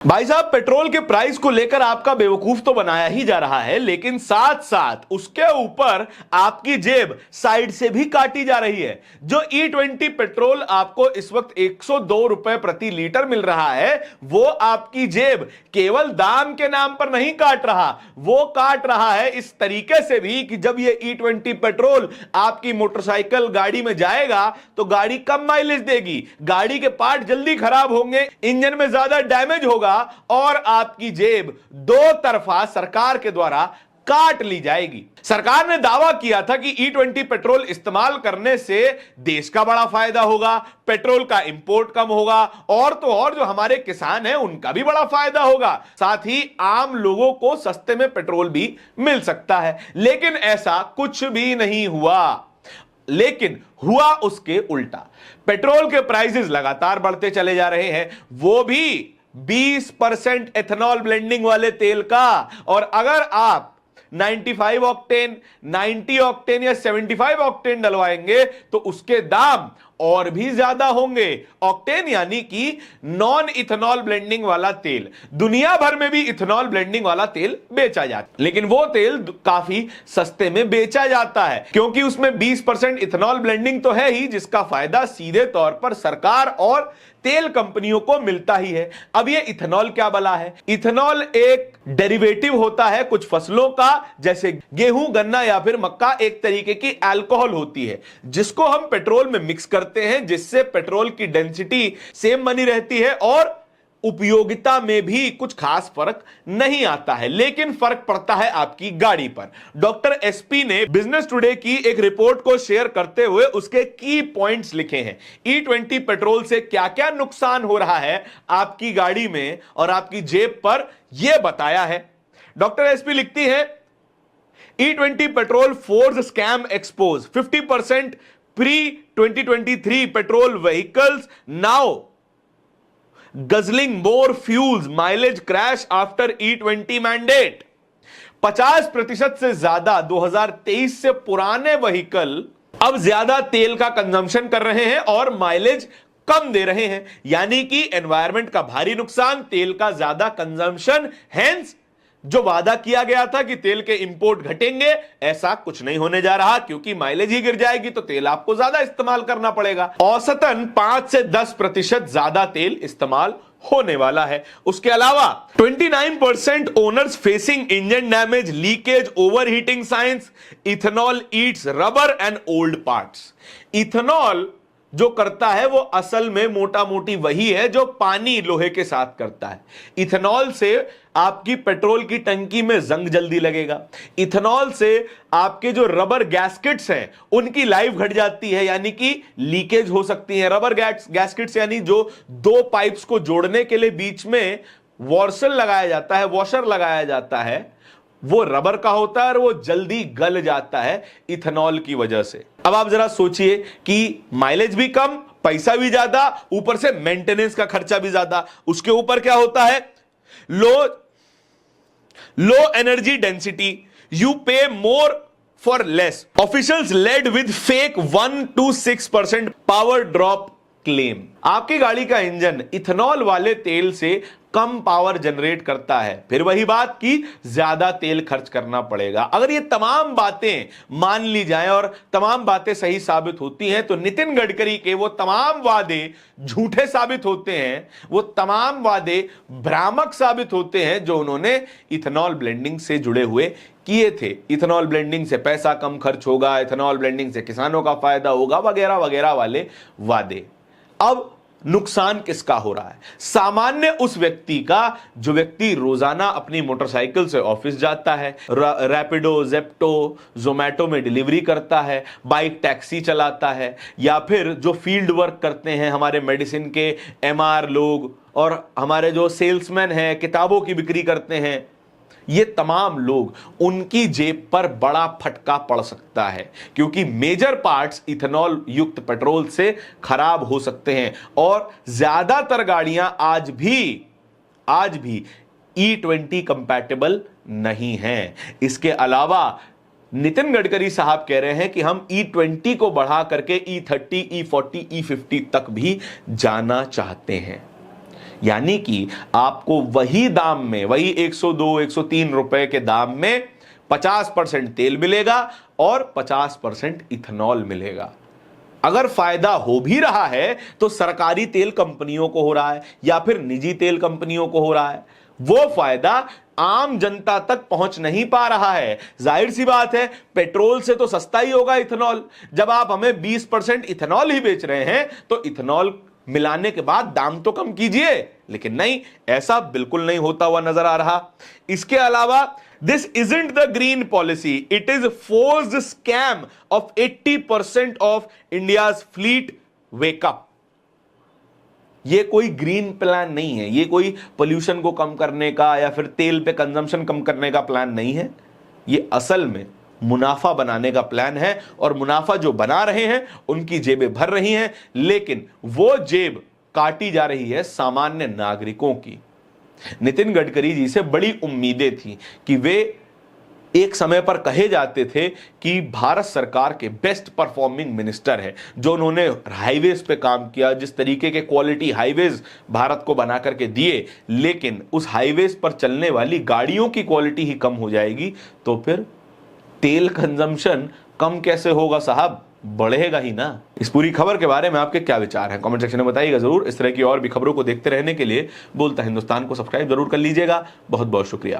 भाई साहब, पेट्रोल के प्राइस को लेकर आपका बेवकूफ तो बनाया ही जा रहा है, लेकिन साथ साथ उसके ऊपर आपकी जेब साइड से भी काटी जा रही है। जो E20 पेट्रोल आपको इस वक्त 102 रुपए प्रति लीटर मिल रहा है, वो आपकी जेब केवल दाम के नाम पर नहीं काट रहा, वो काट रहा है इस तरीके से भी कि जब ये E20 पेट्रोल आपकी मोटरसाइकिल गाड़ी में जाएगा तो गाड़ी कम माइलेज देगी, गाड़ी के पार्ट जल्दी खराब होंगे, इंजन में ज्यादा डैमेज होगा और आपकी जेब दो तरफा सरकार के द्वारा काट ली जाएगी। सरकार ने दावा किया था कि E20 पेट्रोल इस्तेमाल करने से देश का बड़ा फायदा होगा, पेट्रोल का इंपोर्ट कम होगा और तो और जो हमारे किसान हैं उनका भी बड़ा फायदा होगा, साथ ही आम लोगों को सस्ते में पेट्रोल भी मिल सकता है। लेकिन ऐसा कुछ भी नहीं हुआ, लेकिन हुआ उसके उल्टा। पेट्रोल के प्राइसेस लगातार बढ़ते चले जा रहे हैं, वो भी 20% एथेनॉल ब्लेंडिंग वाले तेल का। और अगर आप 95 ऑक्टेन, 90 ऑक्टेन या 75 ऑक्टेन डलवाएंगे तो उसके दाम और भी ज्यादा होंगे। ऑक्टेन यानी कि नॉन इथेनॉल ब्लेंडिंग वाला तेल, दुनिया भर में भी इथेनॉल ब्लेंडिंग वाला तेल बेचा जाता है, लेकिन वो तेल काफी सस्ते में बेचा जाता है क्योंकि उसमें 20% इथेनॉल ब्लेंडिंग तो है ही, जिसका फायदा सीधे तौर पर सरकार और तेल कंपनियों को मिलता ही है। अब ये इथेनॉल क्या बला है? इथेनॉल एक डेरिवेटिव होता है कुछ फसलों का, जैसे गेहूं, गन्ना या फिर मक्का, एक तरीके की अल्कोहल होती है जिसको हम पेट्रोल में मिक्स करते हैं, जिससे पेट्रोल की डेंसिटी सेम बनी रहती है और उपयोगिता में भी कुछ खास फर्क नहीं आता है, लेकिन फर्क पड़ता है आपकी गाड़ी पर। डॉक्टर एसपी ने बिजनेस टुडे की एक रिपोर्ट को शेयर करते हुए उसके की पॉइंट्स लिखे हैं। E20 पेट्रोल से क्या क्या नुकसान हो रहा है आपकी गाड़ी में और आपकी जेब पर, यह बताया है। डॉक्टर एसपी लिखती है, E20 petrol force scam expose 50% pre 2023 petrol vehicles now guzzling more fuels, mileage crash after E20 mandate। 50% से ज्यादा 2023 से पुराने व्हीकल अब ज्यादा तेल का कंजम्पशन कर रहे हैं और माइलेज कम दे रहे हैं, यानी कि एनवायरमेंट का भारी नुकसान, तेल का ज्यादा कंजम्पशन। हेंस जो वादा किया गया था कि तेल के इंपोर्ट घटेंगे, ऐसा कुछ नहीं होने जा रहा क्योंकि माइलेज ही गिर जाएगी तो तेल आपको ज्यादा इस्तेमाल करना पड़ेगा। औसतन 5 से 10% ज्यादा तेल इस्तेमाल होने वाला है। उसके अलावा 29% owners facing engine damage, leakage, overheating science. Ethanol Yeats rubber and old parts. Ethanol जो करता है वो असल में मोटा मोटी वही है जो पानी लोहे के साथ करता है। इथेनॉल से आपकी पेट्रोल की टंकी में जंग जल्दी लगेगा, इथेनॉल से आपके जो रबर गैस्केट्स हैं उनकी लाइफ घट जाती है, यानी कि लीकेज हो सकती है। रबर गैस्केट्स यानी जो दो पाइप्स को जोड़ने के लिए बीच में वॉशर लगाया जाता है, वो रबर का होता है और वो जल्दी गल जाता है इथेनॉल की वजह से। अब आप जरा सोचिए कि माइलेज भी कम, पैसा भी ज्यादा, ऊपर से मेंटेनेंस का खर्चा भी ज्यादा। उसके ऊपर क्या होता है? Low energy density, you pay more for less. Officials led with fake 1 to 6% power drop claim. आपकी गाड़ी का इंजन इथेनॉल वाले तेल से कम पावर जनरेट करता है, फिर वही बात कि ज्यादा तेल खर्च करना पड़ेगा। अगर ये तमाम बातें मान ली जाएं और तमाम बातें सही साबित होती हैं तो नितिन गडकरी के वो तमाम वादे झूठे साबित होते हैं, वो तमाम वादे भ्रामक साबित होते हैं जो उन्होंने इथेनॉल ब्लेंडिंग से जुड़े हुए किए थे। इथेनॉल ब्लेंडिंग से पैसा कम खर्च होगा, इथेनॉल ब्लेंडिंग से किसानों का फायदा होगा, वगैरह वगैरह वाले वादे। अब नुकसान किसका हो रहा है? सामान्य उस व्यक्ति का जो व्यक्ति रोजाना अपनी मोटरसाइकिल से ऑफिस जाता है, रैपिडो, जेप्टो, जोमैटो में डिलीवरी करता है, बाइक टैक्सी चलाता है, या फिर जो फील्ड वर्क करते हैं हमारे मेडिसिन के MR लोग और हमारे जो सेल्समैन हैं, किताबों की बिक्री करते हैं, ये तमाम लोग, उनकी जेब पर बड़ा फटका पड़ सकता है क्योंकि मेजर पार्ट्स इथेनॉल युक्त पेट्रोल से खराब हो सकते हैं और ज्यादातर गाड़ियां आज भी E20 कंपैटिबल नहीं हैं। इसके अलावा नितिन गडकरी साहब कह रहे हैं कि हम E20 को बढ़ा करके E30, E40, E50 तक भी जाना चाहते हैं। यानी कि आपको वही दाम में, वही 102 103 रुपए के दाम में 50% तेल मिलेगा और 50% इथेनॉल मिलेगा। अगर फायदा हो भी रहा है तो सरकारी तेल कंपनियों को हो रहा है या फिर निजी तेल कंपनियों को हो रहा है, वो फायदा आम जनता तक पहुंच नहीं पा रहा है। जाहिर सी बात है, पेट्रोल से तो सस्ता ही होगा इथेनॉल। जब आप हमें 20% इथेनॉल ही बेच रहे हैं तो इथेनॉल मिलाने के बाद दाम तो कम कीजिए, लेकिन नहीं, ऐसा बिल्कुल नहीं होता हुआ नजर आ रहा। इसके अलावा this isn't the green policy, it is forced scam of 80% of India's fleet wake up. ये कोई ग्रीन प्लान नहीं है, ये कोई पोल्यूशन को कम करने का या फिर तेल पे कंजम्पशन कम करने का प्लान नहीं है। ये असल में मुनाफा बनाने का प्लान है और मुनाफा जो बना रहे हैं उनकी जेबें भर रही हैं, लेकिन वो जेब काटी जा रही है सामान्य नागरिकों की। नितिन गडकरी जी से बड़ी उम्मीदें थी कि वे एक समय पर कहे जाते थे कि भारत सरकार के बेस्ट परफॉर्मिंग मिनिस्टर है, जो उन्होंने हाईवेज पे काम किया, जिस तरीके के क्वालिटी हाईवेज भारत को बना करके दिए, लेकिन उस हाईवेज पर चलने वाली गाड़ियों की क्वालिटी ही कम हो जाएगी तो फिर तेल कंजम्पशन कम कैसे होगा साहब, बढ़ेगा ही ना। इस पूरी खबर के बारे में आपके क्या विचार हैं, कमेंट सेक्शन में बताइएगा जरूर। इस तरह की और भी खबरों को देखते रहने के लिए बोलता हिंदुस्तान को सब्सक्राइब जरूर कर लीजिएगा। बहुत बहुत शुक्रिया।